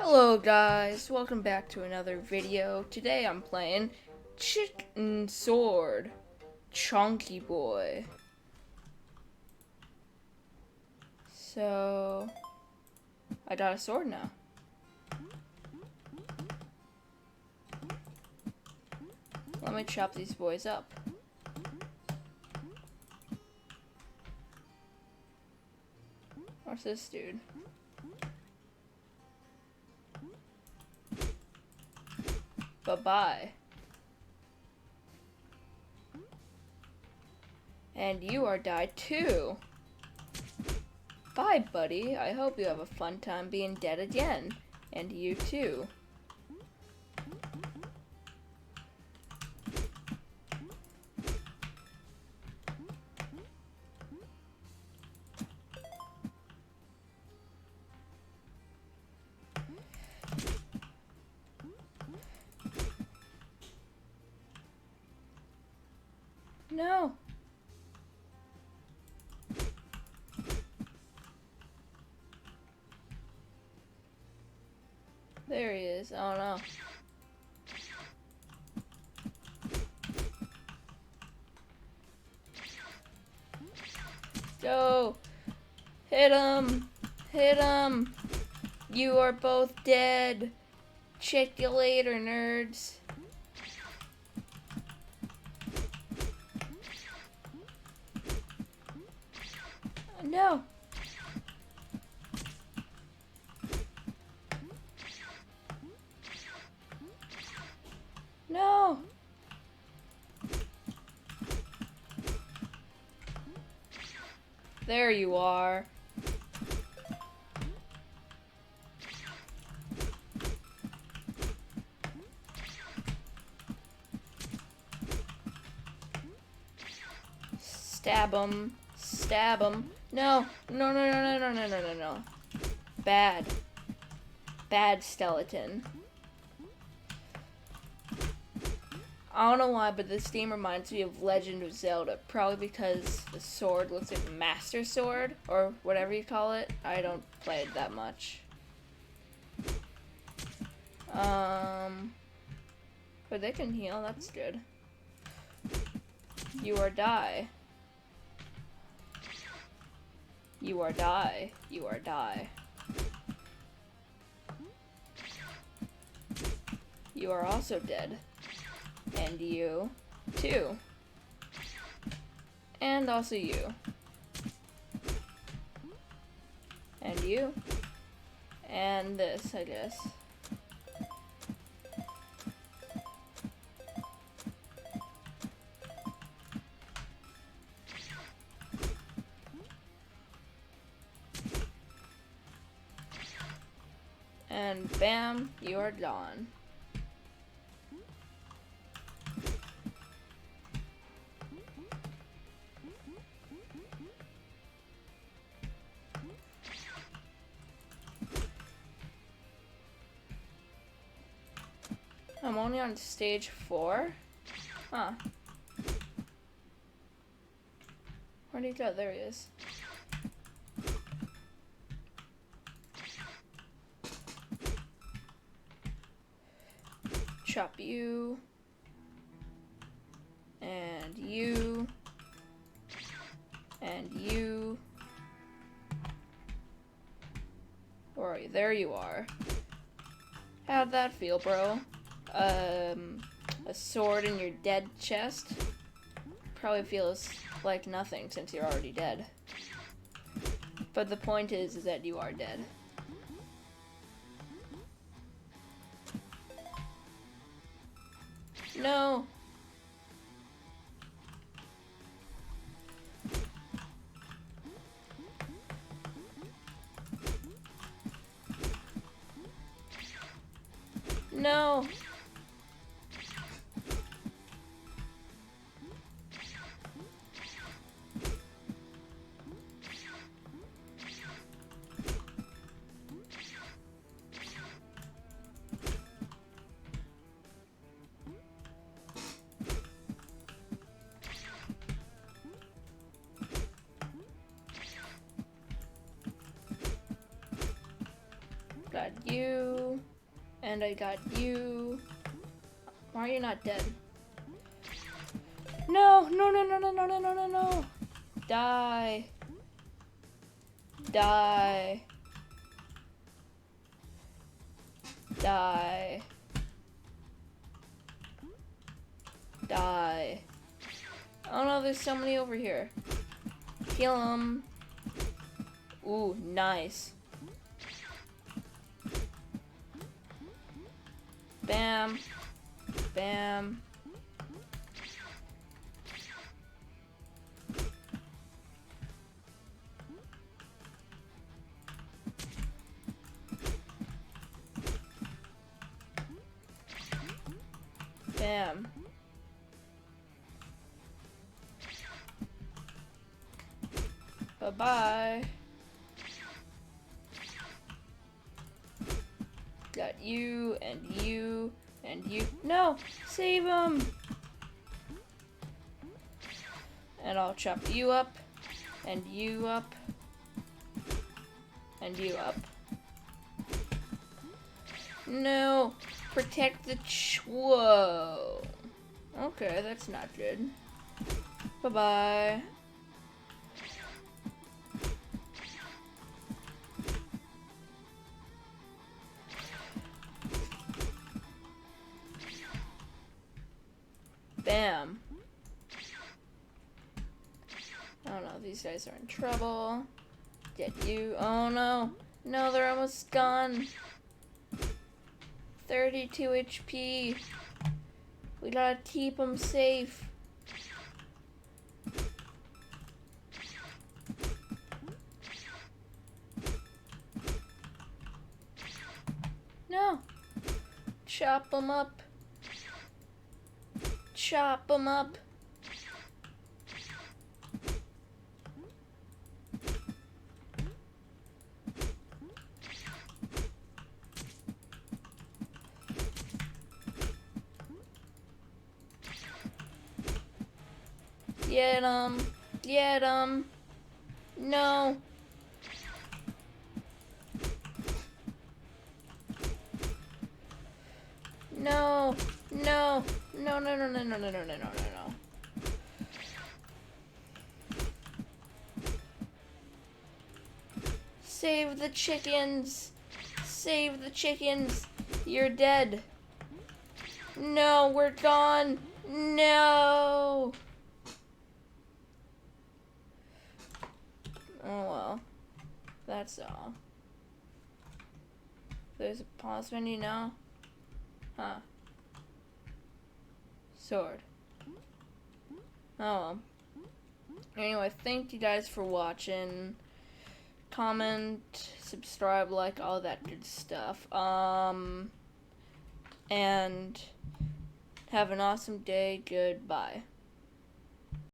Hello guys, welcome back to another video. Today I'm playing Chicken Sword, Chonky Boy. So, I got a sword now. Let me chop these boys up. What's this dude? Bye-bye. And you are dead too. Bye, buddy. I hope you have a fun time being dead again. And you too. No. There he is. Oh no. Go. Hit him. Hit him. You are both dead. Check you later, nerds. No. No. There you are. Stab him. Stab him. No. No, no, no, no, no, no, no, no. Bad. Bad skeleton. I don't know why, but this game reminds me of Legend of Zelda. Probably because the sword looks like Master Sword, or whatever you call it. I don't play it that much. But they can heal, that's good. You are die. You are die. You are die. You are also dead. And you, too. And also you. And you. And this, I guess. And bam, you are gone. I'm only on stage 4? Huh. Where'd he go? There he is. Chop you. And you. And you. Where are you? There you are. How'd that feel, bro? A sword in your dead chest? Probably feels like nothing since you're already dead. But the point is that you are dead. No! No! Got you. And I got you. Why are you not dead? No, no, no, no, no, no, no, no, no, no. Die. Die. Die. Die. Oh no, there's so many over here. Kill them. Ooh, nice. Bam. Bam. Bam. Bye-bye. Got you, and you, and you. No! Save him! And I'll chop you up, and you up, and you up. No! Protect the whoa! Okay, that's not good. Bye-bye. Bam. Oh no, these guys are in trouble. Get you. Oh no. No, they're almost gone. 32 HP. We gotta keep them safe. No. Chop them up. Chop them up. Get 'em. Get 'em. No. No. No. No, no, no, no, no, no, no, no, no, no. Save the chickens. Save the chickens. You're dead. No, we're gone. No. Oh well. That's all. There's a pause menu now. Huh. Sword. Oh well. Anyway, thank you guys for watching. Comment, subscribe, like, all that good stuff. And have an awesome day. Goodbye.